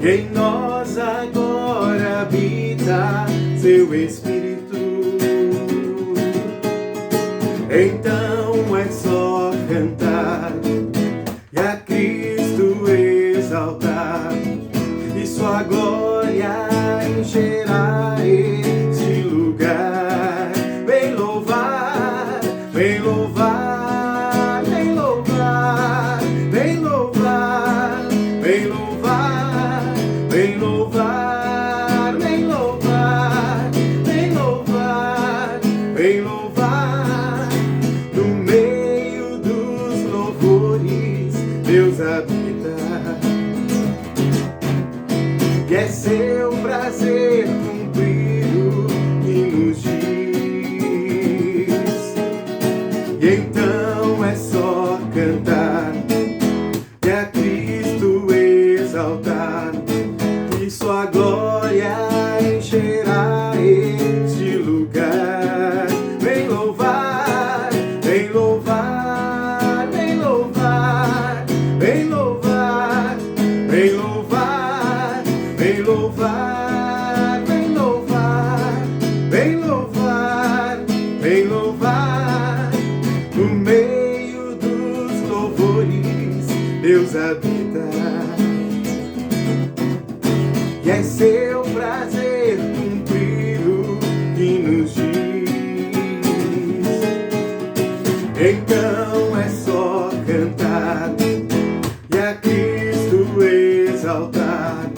Em nós agora habita seu Espírito. Então é só cantar e a Cristo exaltar, e sua glória encherá este lugar. Vem louvar, vem louvar, vem louvar, vem louvar, vem louvar, vem louvar, vem louvar, vem louvar, vem louvar. No meio dos louvores Deus habita, e é seu prazer cumprir o que nos diz. E então é só cantar e a Cristo exaltar, e sua glória encherá este lugar. Vem louvar, vem louvar, vem louvar, vem louvar, vem louvar, vem louvar, vem louvar, vem louvar, vem louvar. No meio dos louvores Deus habita, e é seu prazer cumprir o que nos diz. Então é só cantar e a Cristo exaltar,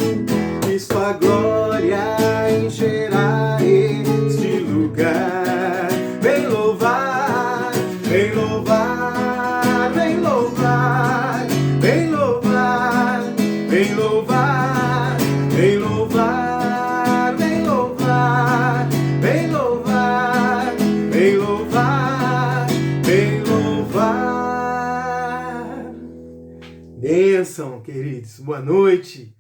e sua glória encherá este lugar. Vem louvar, vem louvar, vem louvar, vem louvar, vem louvar, vem louvar, vem louvar, vem louvar, vem louvar, vem louvar. Bênção, queridos. Boa noite.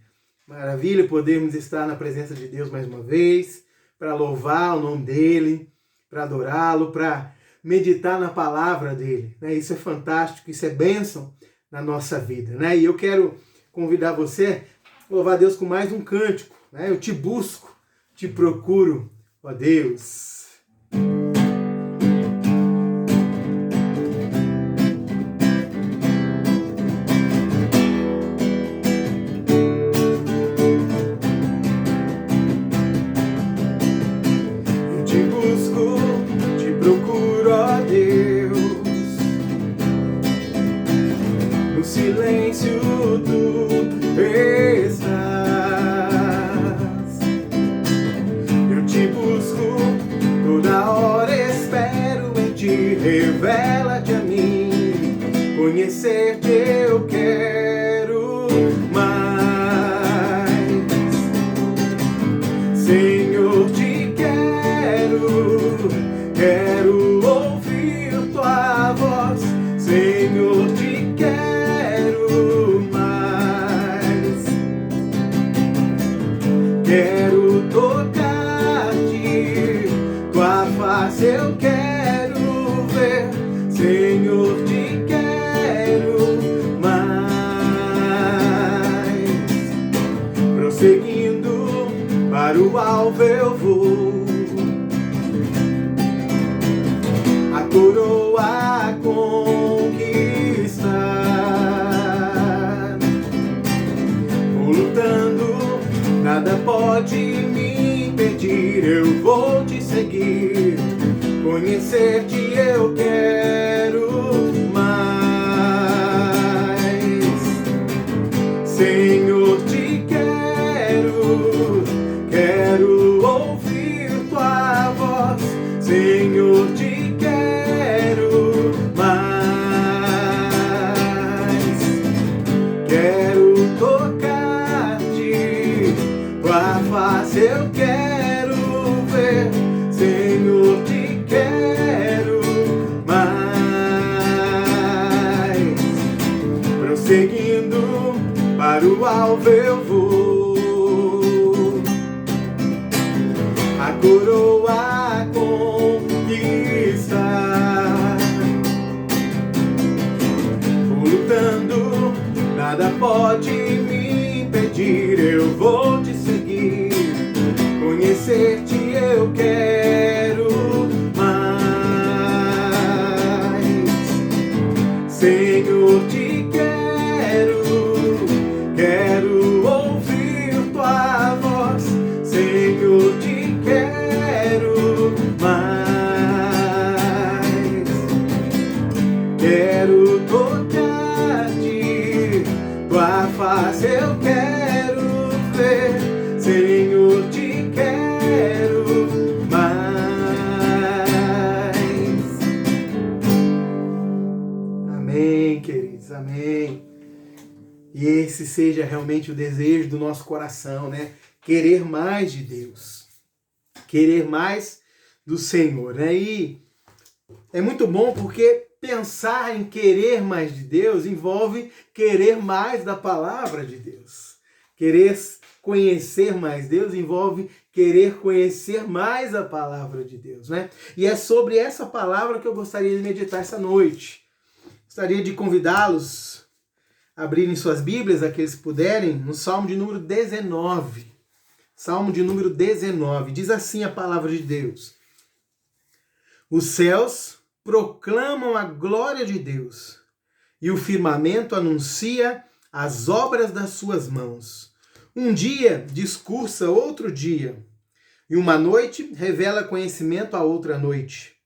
Maravilha podermos estar na presença de Deus mais uma vez, para louvar o nome dEle, para adorá-lo, para meditar na palavra dEle. Isso é fantástico, isso é bênção na nossa vida. E eu quero convidar você a louvar Deus com mais um cântico. Eu te busco, te procuro, ó Deus. Silêncio tu estás, eu te busco toda hora, espero em ti, revela-te a mim, conhecer-te eu quero mais, Senhor, te quero ouvir tua voz, Senhor, te quero mais, quero tocar-te, tua face eu quero ver, Senhor, te quero mais. Prosseguindo para o alvo eu vou, a coroa conquistar, vou lutando, nada pode me impedir, eu vou te seguir, conhecer-te eu quero mais, Senhor, te quero ouvir tua voz, Senhor, te quero mais, quero tocar-te, tua face eu quero ver, Senhor, te quero mais. Prosseguindo para o alvo eu vou, a coroa conquistar, vou lutando, nada pode me impedir, pedir, eu vou te seguir. Conhecer-te eu quero mais. Senhor, te quero ouvir tua voz. Senhor, te quero mais. Quero tocar-te, tua face eu quero ver. Senhor, te quero mais. Amém, queridos, amém. E esse seja realmente o desejo do nosso coração, né? Querer mais de Deus. Querer mais do Senhor, né? E é muito bom porque pensar em querer mais de Deus envolve querer mais da palavra de Deus. Querer conhecer mais Deus envolve querer conhecer mais a palavra de Deus, né? E é sobre essa palavra que eu gostaria de meditar essa noite. Gostaria de convidá-los a abrirem suas Bíblias, aqueles que puderem, no Salmo de número 19. Salmo de número 19. Diz assim a palavra de Deus: os céus proclamam a glória de Deus, e o firmamento anuncia as obras das suas mãos. Um dia discursa outro dia, e uma noite revela conhecimento a outra noite.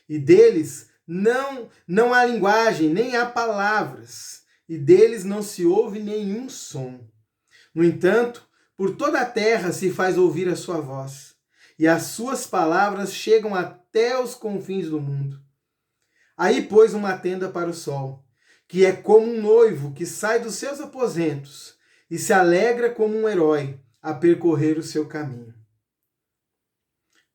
E deles não há linguagem, nem há palavras, e deles não se ouve nenhum som. No entanto, por toda a terra se faz ouvir a sua voz, e as suas palavras chegam até os confins do mundo. Aí pôs uma tenda para o sol, que é como um noivo que sai dos seus aposentos e se alegra como um herói a percorrer o seu caminho.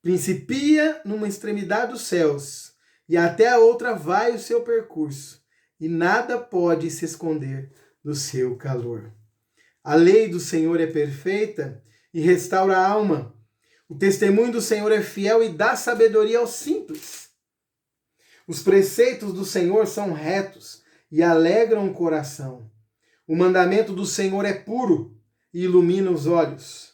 Principia numa extremidade dos céus, e até a outra vai o seu percurso, e nada pode se esconder do seu calor. A lei do Senhor é perfeita e restaura a alma. O testemunho do Senhor é fiel e dá sabedoria aos simples. Os preceitos do Senhor são retos e alegram o coração. O mandamento do Senhor é puro e ilumina os olhos.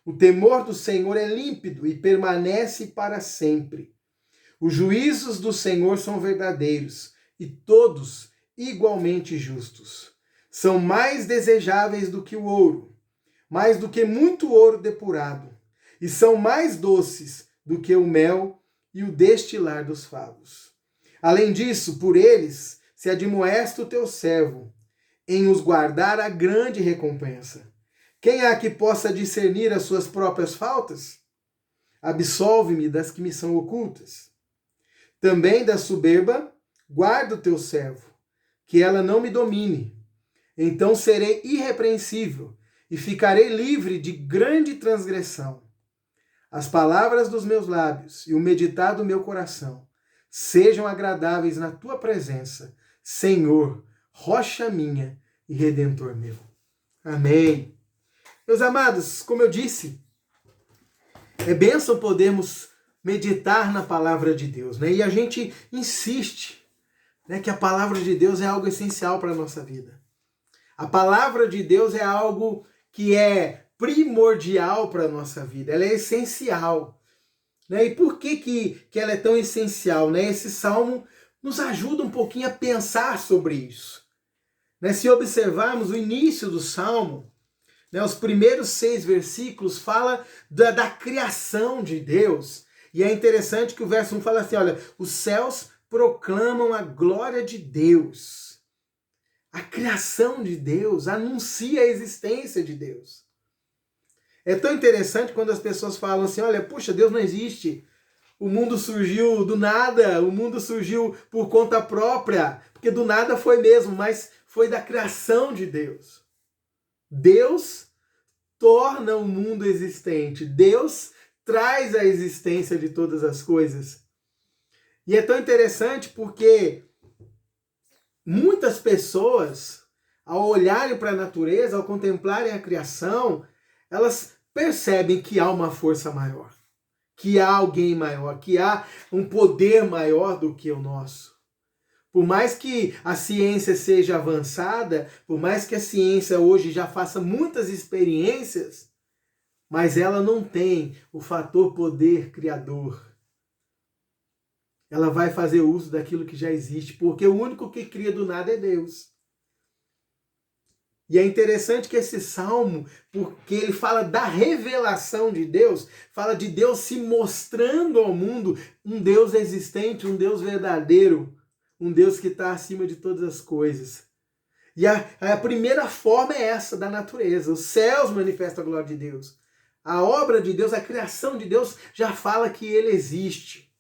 O temor do Senhor é límpido e permanece para sempre. Os juízos do Senhor são verdadeiros e todos igualmente justos. São mais desejáveis do que o ouro, mais do que muito ouro depurado, e são mais doces do que o mel e o destilar dos favos. Além disso, por eles se admoesta o teu servo, em os guardar a grande recompensa. Quem há que possa discernir as suas próprias faltas? Absolve-me das que me são ocultas. Também da soberba, guarda o teu servo, que ela não me domine. Então serei irrepreensível e ficarei livre de grande transgressão. As palavras dos meus lábios e o meditar do meu coração sejam agradáveis na tua presença, Senhor, rocha minha e redentor meu. Amém. Meus amados, como eu disse, é bênção podermos meditar na palavra de Deus, né? E a gente insiste, né, que a palavra de Deus é algo essencial para a nossa vida. A palavra de Deus é algo que é primordial para a nossa vida, ela é essencial. Né? E por que ela é tão essencial? Né? Esse salmo nos ajuda um pouquinho a pensar sobre isso. Né? Se observarmos o início do salmo, né, os primeiros 6 versículos fala da criação de Deus. E é interessante que o verso 1 fala assim, olha, os céus proclamam a glória de Deus. A criação de Deus anuncia a existência de Deus. É tão interessante quando as pessoas falam assim, olha, puxa, Deus não existe. O mundo surgiu do nada, o mundo surgiu por conta própria, porque do nada foi mesmo, mas foi da criação de Deus. Deus torna o mundo existente. Deus traz a existência de todas as coisas. E é tão interessante porque muitas pessoas, ao olharem para a natureza, ao contemplarem a criação, elas percebem que há uma força maior, que há alguém maior, que há um poder maior do que o nosso. Por mais que a ciência seja avançada, por mais que a ciência hoje já faça muitas experiências, mas ela não tem o fator poder criador. Ela vai fazer uso daquilo que já existe, porque o único que cria do nada é Deus. E é interessante que esse salmo, porque ele fala da revelação de Deus, fala de Deus se mostrando ao mundo um Deus existente, um Deus verdadeiro, um Deus que está acima de todas as coisas. E a primeira forma é essa, da natureza. Os céus manifestam a glória de Deus. A obra de Deus, a criação de Deus já fala que ele existe.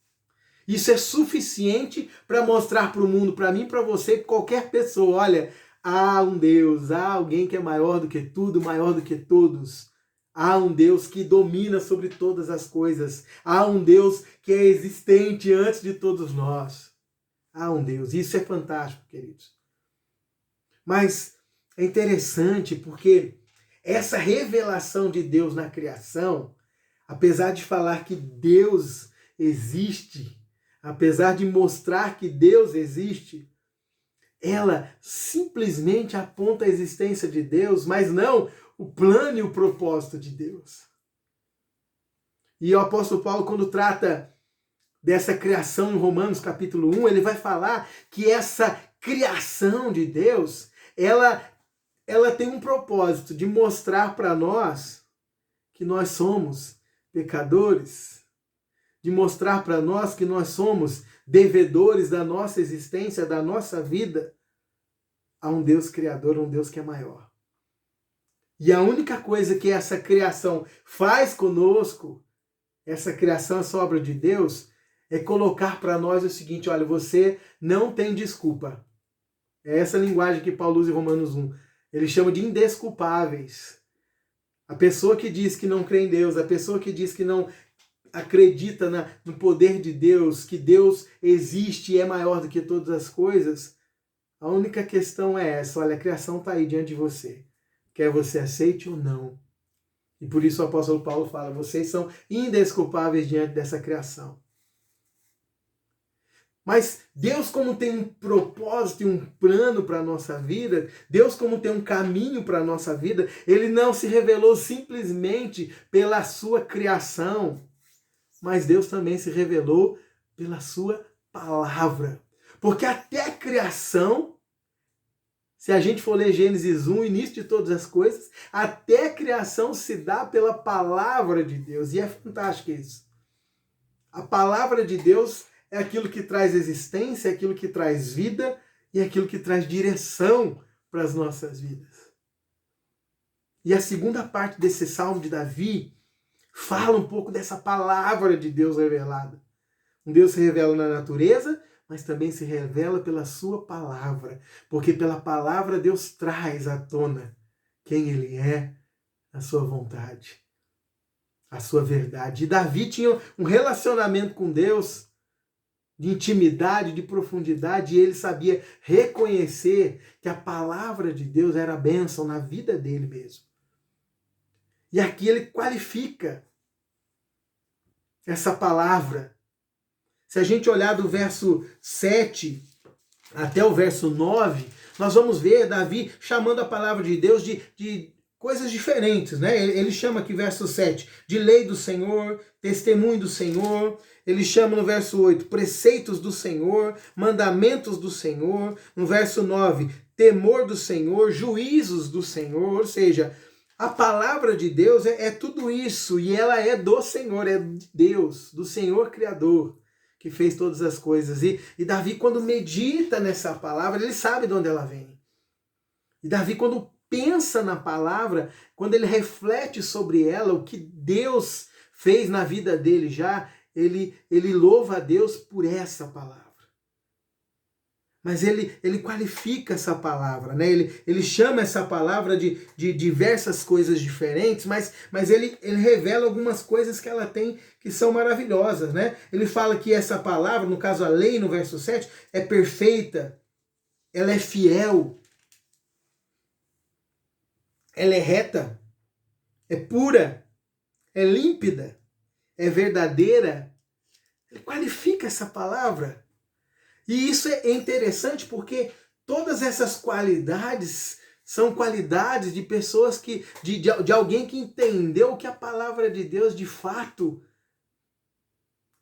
Isso é suficiente para mostrar para o mundo, para mim, para você, para qualquer pessoa. Olha, há um Deus, há alguém que é maior do que tudo, maior do que todos. Há um Deus que domina sobre todas as coisas. Há um Deus que é existente antes de todos nós. Há um Deus. Isso é fantástico, queridos. Mas é interessante porque essa revelação de Deus na criação, apesar de falar que Deus existe, apesar de mostrar que Deus existe, ela simplesmente aponta a existência de Deus, mas não o plano e o propósito de Deus. E o apóstolo Paulo, quando trata dessa criação em Romanos capítulo 1, ele vai falar que essa criação de Deus, ela tem um propósito de mostrar para nós que nós somos pecadores, de mostrar para nós que nós somos devedores da nossa existência, da nossa vida, a um Deus criador, um Deus que é maior. E a única coisa que essa criação faz conosco, essa criação, essa obra de Deus, é colocar para nós o seguinte: olha, você não tem desculpa. É essa linguagem que Paulo usa em Romanos 1. Ele chama de indesculpáveis. A pessoa que diz que não crê em Deus, a pessoa que diz que não acredita no poder de Deus, que Deus existe e é maior do que todas as coisas, a única questão é essa: olha, a criação está aí diante de você. Quer você aceite ou não. E por isso o apóstolo Paulo fala: vocês são indesculpáveis diante dessa criação. Mas Deus, como tem um propósito e um plano para a nossa vida, Deus, como tem um caminho para a nossa vida, ele não se revelou simplesmente pela sua criação, mas Deus também se revelou pela sua palavra. Porque até a criação, se a gente for ler Gênesis 1, início de todas as coisas, até a criação se dá pela palavra de Deus. E é fantástico isso. A palavra de Deus é aquilo que traz existência, é aquilo que traz vida e é aquilo que traz direção para as nossas vidas. E a segunda parte desse salmo de Davi fala um pouco dessa palavra de Deus revelada. Um Deus se revela na natureza, mas também se revela pela sua palavra. Porque pela palavra Deus traz à tona quem ele é, a sua vontade, a sua verdade. E Davi tinha um relacionamento com Deus de intimidade, de profundidade, e ele sabia reconhecer que a palavra de Deus era a bênção na vida dele mesmo. E aqui ele qualifica essa palavra. Se a gente olhar do verso 7 até o verso 9, nós vamos ver Davi chamando a palavra de Deus de coisas diferentes, né? Ele chama aqui, verso 7, de lei do Senhor, testemunho do Senhor. Ele chama no verso 8, preceitos do Senhor, mandamentos do Senhor. No verso 9, temor do Senhor, juízos do Senhor. Ou seja, a palavra de Deus é tudo isso, e ela é do Senhor, é de Deus, do Senhor Criador, que fez todas as coisas. E Davi, quando medita nessa palavra, ele sabe de onde ela vem. E Davi, quando pensa na palavra, quando ele reflete sobre ela, o que Deus fez na vida dele já, ele louva a Deus por essa palavra. Mas ele qualifica essa palavra, né? Ele chama essa palavra de diversas coisas diferentes, mas ele revela algumas coisas que ela tem que são maravilhosas, né? Ele fala que essa palavra, no caso a lei, no verso 7, é perfeita, ela é fiel, ela é reta, é pura, é límpida, é verdadeira. Ele qualifica essa palavra. E isso é interessante porque todas essas qualidades são qualidades de pessoas de alguém que entendeu que a palavra de Deus de fato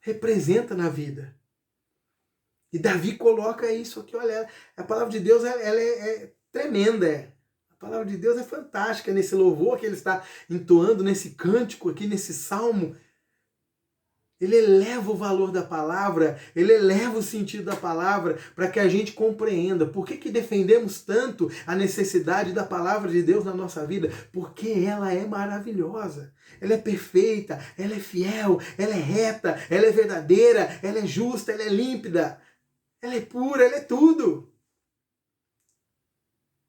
representa na vida. E Davi coloca isso aqui, olha, a palavra de Deus ela é tremenda. A palavra de Deus é fantástica nesse louvor que ele está entoando, nesse cântico aqui, nesse salmo. Ele eleva o valor da palavra, ele eleva o sentido da palavra para que a gente compreenda. Por que defendemos tanto a necessidade da palavra de Deus na nossa vida? Porque ela é maravilhosa, ela é perfeita, ela é fiel, ela é reta, ela é verdadeira, ela é justa, ela é límpida, ela é pura, ela é tudo.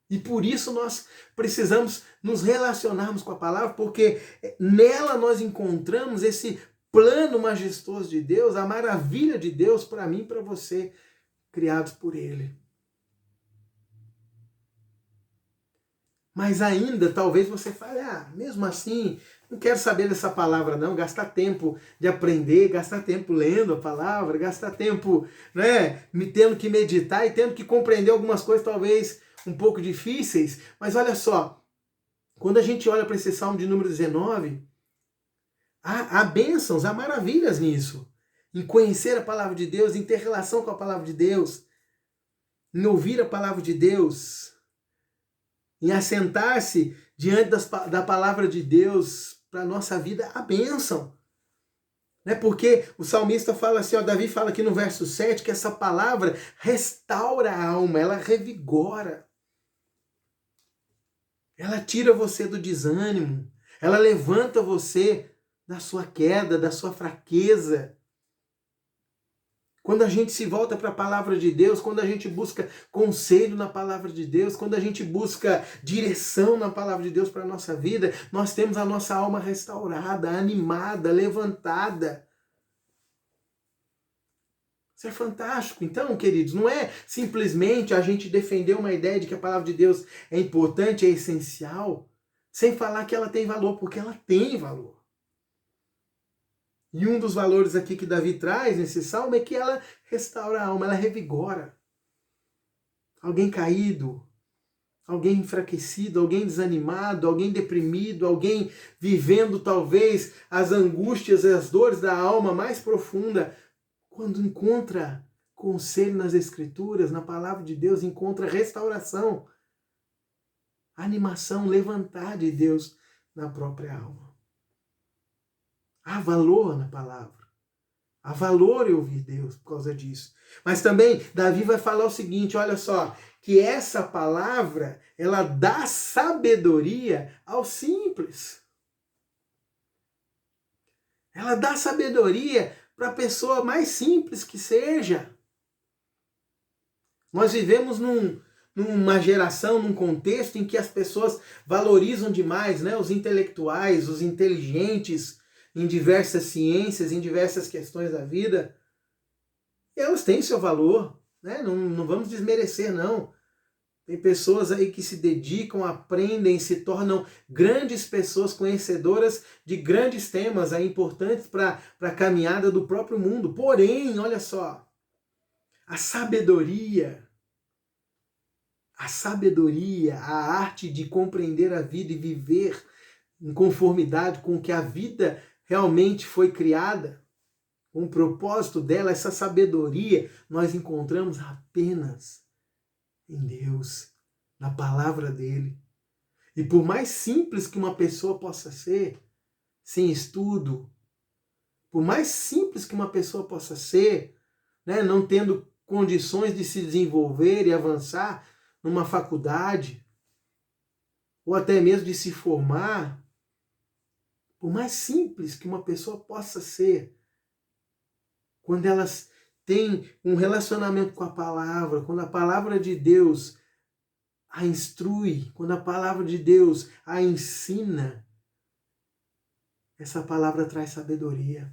E por isso nós precisamos nos relacionarmos com a palavra, porque nela nós encontramos esse plano majestoso de Deus, a maravilha de Deus para mim e para você, criados por Ele. Mas ainda, talvez você fale, mesmo assim, não quero saber dessa palavra não, gastar tempo de aprender, gastar tempo lendo a palavra, gastar tempo, me tendo que meditar e tendo que compreender algumas coisas talvez um pouco difíceis. Mas olha só, quando a gente olha para esse Salmo de número 19, há bênçãos, há maravilhas nisso. Em conhecer a palavra de Deus, em ter relação com a palavra de Deus, em ouvir a palavra de Deus, em assentar-se diante da palavra de Deus para a nossa vida, há bênção. Porque o salmista fala assim, Davi fala aqui no verso 7, que essa palavra restaura a alma, ela revigora. Ela tira você do desânimo, ela levanta você da sua queda, da sua fraqueza. Quando a gente se volta para a palavra de Deus, quando a gente busca conselho na palavra de Deus, quando a gente busca direção na palavra de Deus para a nossa vida, nós temos a nossa alma restaurada, animada, levantada. Isso é fantástico. Então, queridos, não é simplesmente a gente defender uma ideia de que a palavra de Deus é importante, é essencial, sem falar que ela tem valor, porque ela tem valor. E um dos valores aqui que Davi traz nesse salmo é que ela restaura a alma, ela revigora. Alguém caído, alguém enfraquecido, alguém desanimado, alguém deprimido, alguém vivendo talvez as angústias e as dores da alma mais profunda, quando encontra conselho nas Escrituras, na palavra de Deus, encontra restauração, animação, levantar de Deus na própria alma. Há valor na palavra. Há valor em ouvir Deus por causa disso. Mas também Davi vai falar o seguinte, olha só, que essa palavra, ela dá sabedoria ao simples. Ela dá sabedoria para a pessoa mais simples que seja. Nós vivemos numa geração, num contexto em que as pessoas valorizam demais, os intelectuais, os inteligentes, em diversas ciências, em diversas questões da vida. E elas têm seu valor, não vamos desmerecer, não. Tem pessoas aí que se dedicam, aprendem, se tornam grandes pessoas conhecedoras de grandes temas aí importantes para a caminhada do próprio mundo. Porém, olha só, a sabedoria, a arte de compreender a vida e viver em conformidade com o que a vida realmente foi criada, com o propósito dela, essa sabedoria nós encontramos apenas em Deus, na palavra dele. E por mais simples que uma pessoa possa ser, sem estudo, por mais simples que uma pessoa possa ser, não tendo condições de se desenvolver e avançar numa faculdade, ou até mesmo de se formar, por mais simples que uma pessoa possa ser, quando elas têm um relacionamento com a palavra, quando a palavra de Deus a instrui, quando a palavra de Deus a ensina, essa palavra traz sabedoria.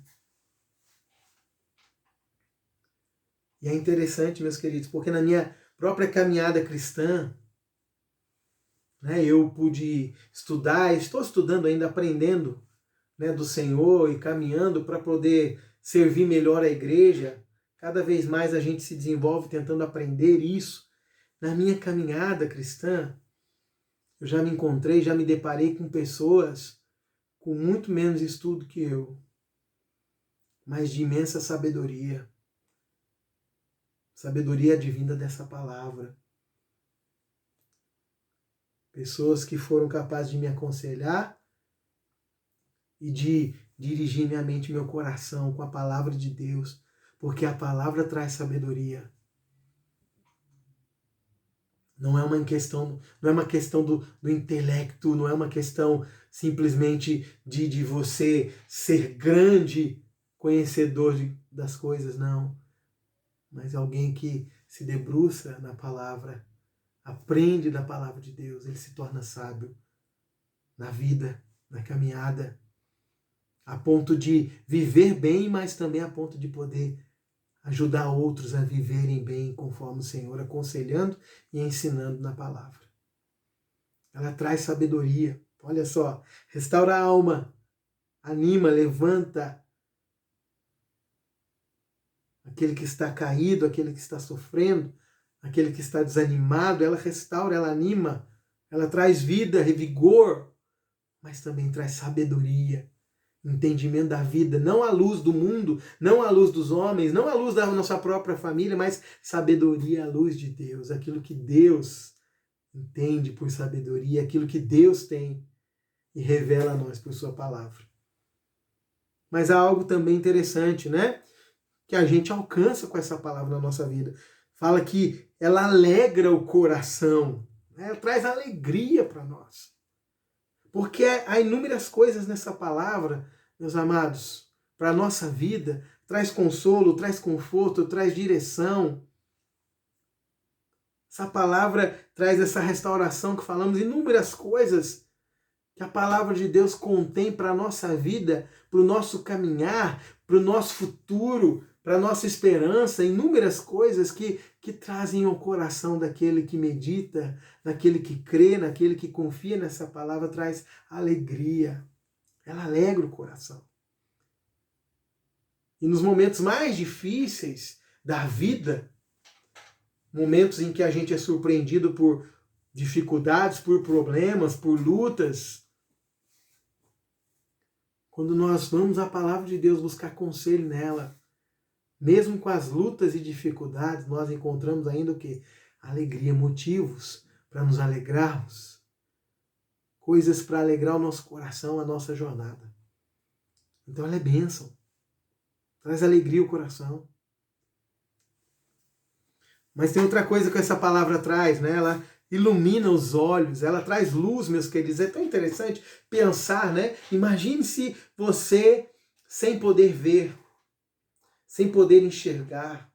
E é interessante, meus queridos, porque na minha própria caminhada cristã, eu pude estudar, estou estudando ainda, aprendendo do Senhor e caminhando para poder servir melhor a igreja, cada vez mais a gente se desenvolve tentando aprender isso. Na minha caminhada cristã, eu já me encontrei, já me deparei com pessoas com muito menos estudo que eu, mas de imensa sabedoria. Sabedoria advinda dessa palavra. Pessoas que foram capazes de me aconselhar e de dirigir minha mente e meu coração com a palavra de Deus, porque a palavra traz sabedoria. Não é uma questão do intelecto, não é uma questão simplesmente de você ser grande conhecedor das coisas, não. Mas alguém que se debruça na palavra, aprende da palavra de Deus, ele se torna sábio na vida, na caminhada, a ponto de viver bem, mas também a ponto de poder ajudar outros a viverem bem conforme o Senhor, aconselhando e ensinando na palavra. Ela traz sabedoria. Olha só, restaura a alma, anima, levanta aquele que está caído, aquele que está sofrendo, aquele que está desanimado. Ela restaura, ela anima, ela traz vida, revigor, mas também traz sabedoria, entendimento da vida, não à luz do mundo, não à luz dos homens, não à luz da nossa própria família, mas sabedoria à luz de Deus, aquilo que Deus entende por sabedoria, aquilo que Deus tem e revela a nós por sua palavra. Mas há algo também interessante, né? Que a gente alcança com essa palavra na nossa vida. Fala que ela alegra o coração, né? Ela traz alegria para nós. Porque há inúmeras coisas nessa palavra, meus amados, para a nossa vida. Traz consolo, traz conforto, traz direção. Essa palavra traz essa restauração que falamos, inúmeras coisas que a palavra de Deus contém para a nossa vida, para o nosso caminhar, para o nosso futuro, para a nossa esperança, inúmeras coisas que trazem ao coração daquele que medita, daquele que crê, daquele que confia nessa palavra, traz alegria. Ela alegra o coração. E nos momentos mais difíceis da vida, momentos em que a gente é surpreendido por dificuldades, por problemas, por lutas, quando nós vamos à palavra de Deus buscar conselho nela, mesmo com as lutas e dificuldades, nós encontramos ainda o quê? Alegria, motivos para nos alegrarmos. Coisas para alegrar o nosso coração, a nossa jornada. Então ela é bênção. Traz alegria ao coração. Mas tem outra coisa que essa palavra traz, né? Ela ilumina os olhos, ela traz luz, meus queridos. É tão interessante pensar, né? Imagine se você, sem poder ver, sem poder enxergar,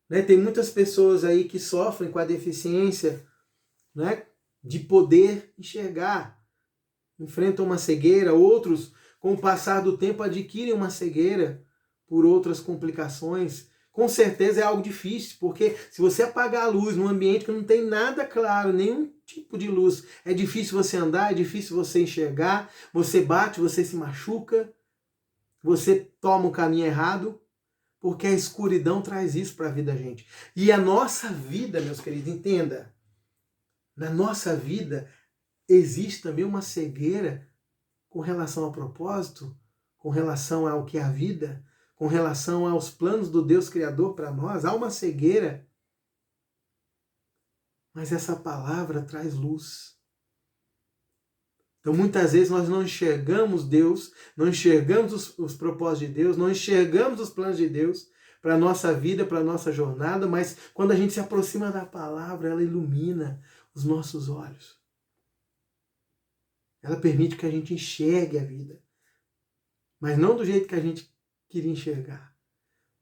né? Tem muitas pessoas aí que sofrem com a deficiência, né, de poder enxergar, enfrentam uma cegueira, outros, com o passar do tempo, adquirem uma cegueira por outras complicações. Com certeza é algo difícil, porque se você apagar a luz num ambiente que não tem nada claro, nenhum tipo de luz, é difícil você andar, é difícil você enxergar, você bate, você se machuca, você toma o caminho errado, porque a escuridão traz isso para a vida da gente. E a nossa vida, meus queridos, entenda, na nossa vida existe também uma cegueira com relação ao propósito, com relação ao que é a vida, com relação aos planos do Deus Criador para nós. Há uma cegueira, mas essa palavra traz luz. Então, muitas vezes nós não enxergamos Deus, não enxergamos os propósitos de Deus, não enxergamos os planos de Deus para a nossa vida, para a nossa jornada, mas quando a gente se aproxima da palavra, ela ilumina os nossos olhos. Ela permite que a gente enxergue a vida, mas não do jeito que a gente queria enxergar,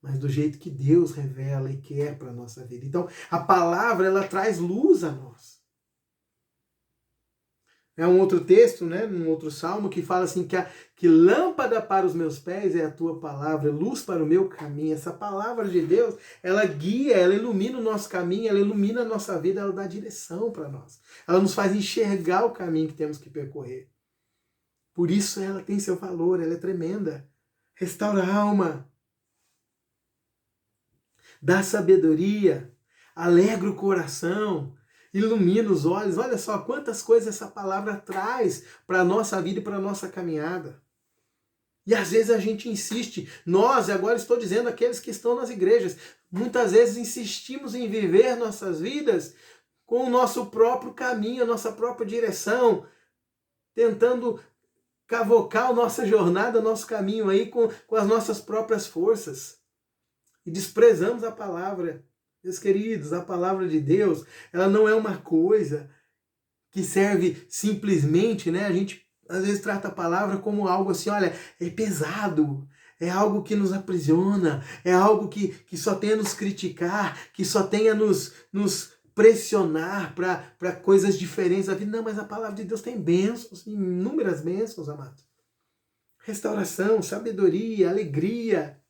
mas do jeito que Deus revela e quer para a nossa vida. Então, a palavra, ela traz luz a nós. É um outro texto, né, num outro salmo, que fala assim, que lâmpada para os meus pés é a tua palavra, luz para o meu caminho. Essa palavra de Deus, ela guia, ela ilumina o nosso caminho, ela ilumina a nossa vida, ela dá direção para nós. Ela nos faz enxergar o caminho que temos que percorrer. Por isso ela tem seu valor, ela é tremenda. Restaura a alma. dá sabedoria, alegra o coração, ilumina os olhos. Olha só quantas coisas essa palavra traz para a nossa vida e para a nossa caminhada. E às vezes a gente insiste, nós, e agora estou dizendo aqueles que estão nas igrejas, muitas vezes insistimos em viver nossas vidas com o nosso próprio caminho, a nossa própria direção, tentando cavocar a nossa jornada, nosso caminho aí com as nossas próprias forças. E desprezamos a palavra. Meus queridos, a palavra de Deus, ela não é uma coisa que serve simplesmente, né? A gente às vezes trata a palavra como algo assim, olha, é pesado, é algo que nos aprisiona, é algo que só tem a nos criticar, que só tem a nos pressionar para coisas diferentes da vida. Não, mas a palavra de Deus tem bênçãos, inúmeras bênçãos, amados. Restauração, sabedoria, alegria,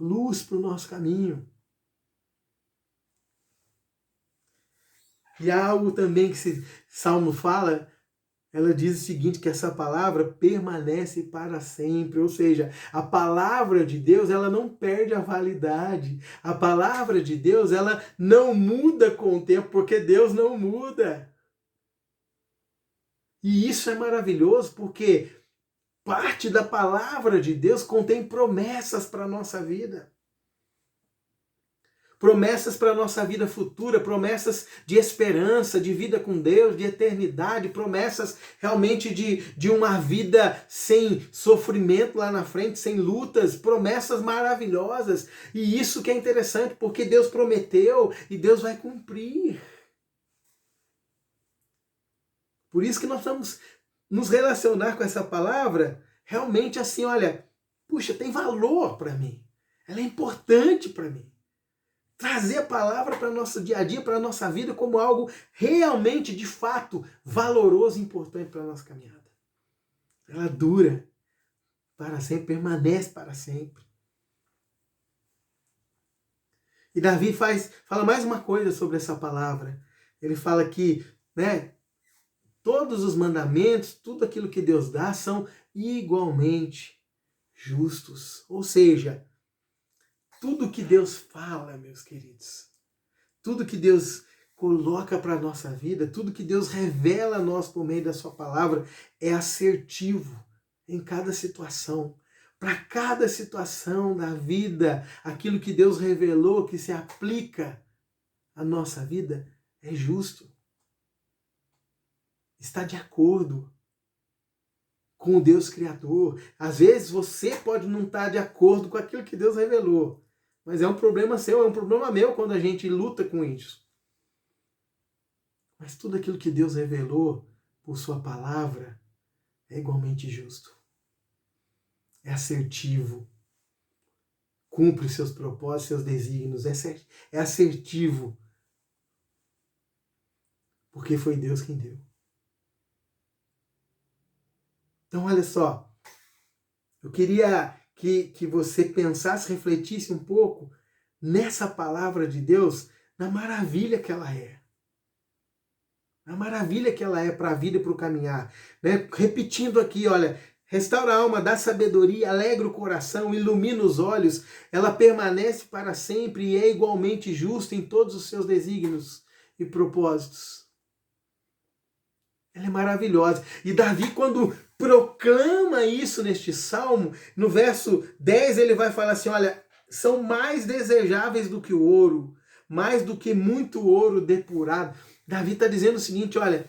luz para o nosso caminho. E há algo também que esse Salmo fala, ela diz o seguinte, que essa palavra permanece para sempre, ou seja, a palavra de Deus, ela não perde a validade, a palavra de Deus, ela não muda com o tempo, porque Deus não muda. E isso é maravilhoso, porque parte da palavra de Deus contém promessas para a nossa vida. Promessas para a nossa vida futura, promessas de esperança, de vida com Deus, de eternidade, promessas realmente de uma vida sem sofrimento lá na frente, sem lutas, promessas maravilhosas. E isso que é interessante, porque Deus prometeu e Deus vai cumprir. Por isso que nós vamos nos relacionar com essa palavra realmente assim, olha, puxa, tem valor para mim, ela é importante para mim. Trazer a palavra para o nosso dia a dia, para a nossa vida, como algo realmente, de fato, valoroso e importante para a nossa caminhada. Ela dura para sempre, permanece para sempre. E Davi fala mais uma coisa sobre essa palavra. Ele fala que, né, todos os mandamentos, tudo aquilo que Deus dá, são igualmente justos. Ou seja, tudo que Deus fala, meus queridos, tudo que Deus coloca para a nossa vida, tudo que Deus revela a nós por meio da sua palavra é assertivo em cada situação. Para cada situação da vida, aquilo que Deus revelou, que se aplica à nossa vida, é justo. Está de acordo com o Deus Criador. Às vezes você pode não estar de acordo com aquilo que Deus revelou. Mas é um problema seu, é um problema meu quando a gente luta com isso. Mas tudo aquilo que Deus revelou por sua palavra é igualmente justo. É assertivo. Cumpre os seus propósitos, seus desígnios. É assertivo. Porque foi Deus quem deu. Então, olha só. Eu queria que você pensasse, refletisse um pouco nessa palavra de Deus, na maravilha que ela é. Na maravilha que ela é para a vida e para o caminhar. Né? Repetindo aqui, olha, restaura a alma, dá sabedoria, alegra o coração, ilumina os olhos, ela permanece para sempre e é igualmente justa em todos os seus desígnios e propósitos. Ela é maravilhosa. E Davi, quando proclama isso neste salmo, no verso 10 ele vai falar assim, olha, são mais desejáveis do que o ouro, mais do que muito ouro depurado. Davi está dizendo o seguinte, olha,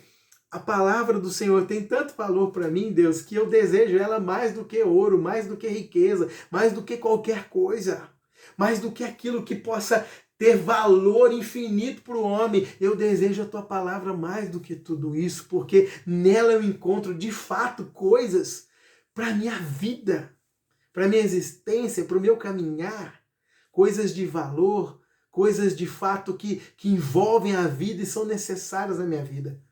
a palavra do Senhor tem tanto valor para mim, Deus, que eu desejo ela mais do que ouro, mais do que riqueza, mais do que qualquer coisa, mais do que aquilo que possa ter valor infinito para o homem. Eu desejo a tua palavra mais do que tudo isso, porque nela eu encontro de fato coisas para a minha vida, para a minha existência, para o meu caminhar, coisas de valor, coisas de fato que envolvem a vida e são necessárias na minha vida.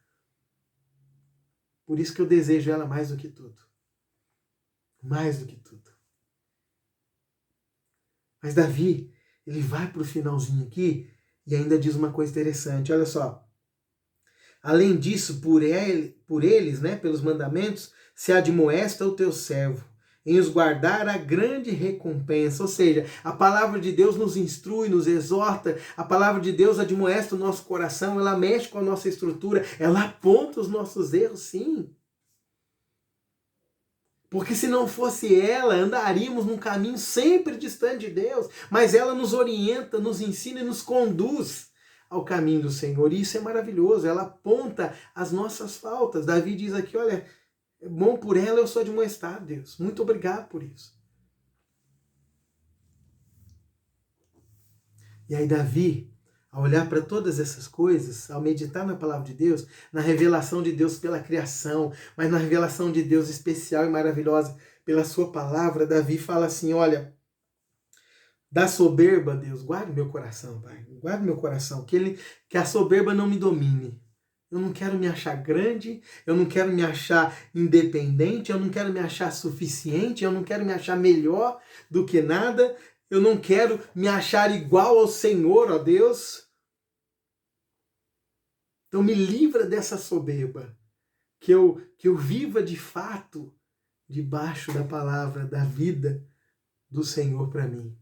Por isso que eu desejo ela mais do que tudo. Mais do que tudo. Mas Davi, ele vai para o finalzinho aqui e ainda diz uma coisa interessante. Olha só. Além disso, por eles, né, pelos mandamentos, se admoesta o teu servo. em os guardar a grande recompensa. Ou seja, a palavra de Deus nos instrui, nos exorta, a palavra de Deus admoesta o nosso coração, ela mexe com a nossa estrutura, ela aponta os nossos erros, sim. Porque se não fosse ela, andaríamos num caminho sempre distante de Deus, mas ela nos orienta, nos ensina e nos conduz ao caminho do Senhor. E isso é maravilhoso, ela aponta as nossas faltas. Davi diz aqui, olha, é bom por ela eu sou admoestado, Deus. Muito obrigado por isso. E aí Davi, ao olhar para todas essas coisas, ao meditar na palavra de Deus, na revelação de Deus pela criação, mas na revelação de Deus especial e maravilhosa pela sua palavra, Davi fala assim, olha, da soberba, Deus, guarde meu coração, Pai, guarde meu coração, que a soberba não me domine. Eu não quero me achar grande, eu não quero me achar independente, eu não quero me achar suficiente, eu não quero me achar melhor do que nada, eu não quero me achar igual ao Senhor, ó Deus. Então me livra dessa soberba, que eu viva de fato debaixo da palavra, da vida do Senhor para mim.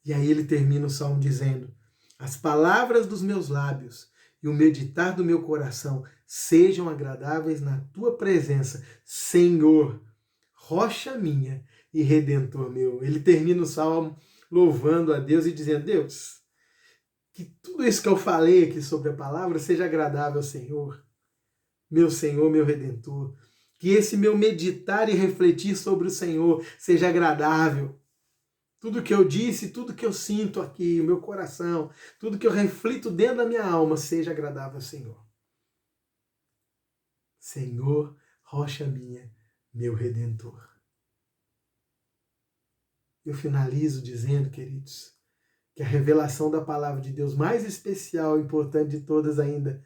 E aí ele termina o salmo dizendo, as palavras dos meus lábios e o meditar do meu coração sejam agradáveis na tua presença, Senhor, rocha minha e redentor meu. Ele termina o salmo louvando a Deus e dizendo, Deus, que tudo isso que eu falei aqui sobre a palavra seja agradável ao Senhor, meu redentor. Que esse meu meditar e refletir sobre o Senhor seja agradável. Tudo que eu disse, tudo que eu sinto aqui, o meu coração, tudo que eu reflito dentro da minha alma, seja agradável ao Senhor. Senhor, rocha minha, meu Redentor. Eu finalizo dizendo, queridos, que a revelação da palavra de Deus mais especial e importante de todas ainda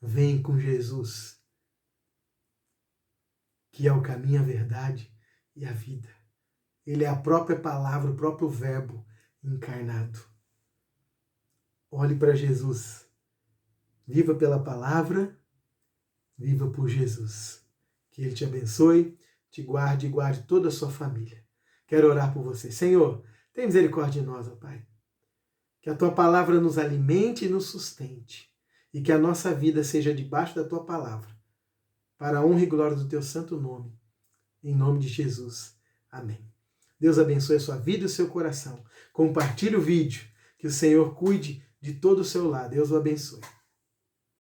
vem com Jesus, que é o caminho, a verdade e a vida. Ele é a própria palavra, o próprio verbo encarnado. Olhe para Jesus. Viva pela palavra, viva por Jesus. Que Ele te abençoe, te guarde e guarde toda a sua família. Quero orar por você. Senhor, tem misericórdia de nós, ó Pai. Que a Tua palavra nos alimente e nos sustente. E que a nossa vida seja debaixo da Tua palavra. Para a honra e glória do Teu santo nome. Em nome de Jesus. Amém. Deus abençoe a sua vida e o seu coração. Compartilhe o vídeo. Que o Senhor cuide de todo o seu lar. Deus o abençoe.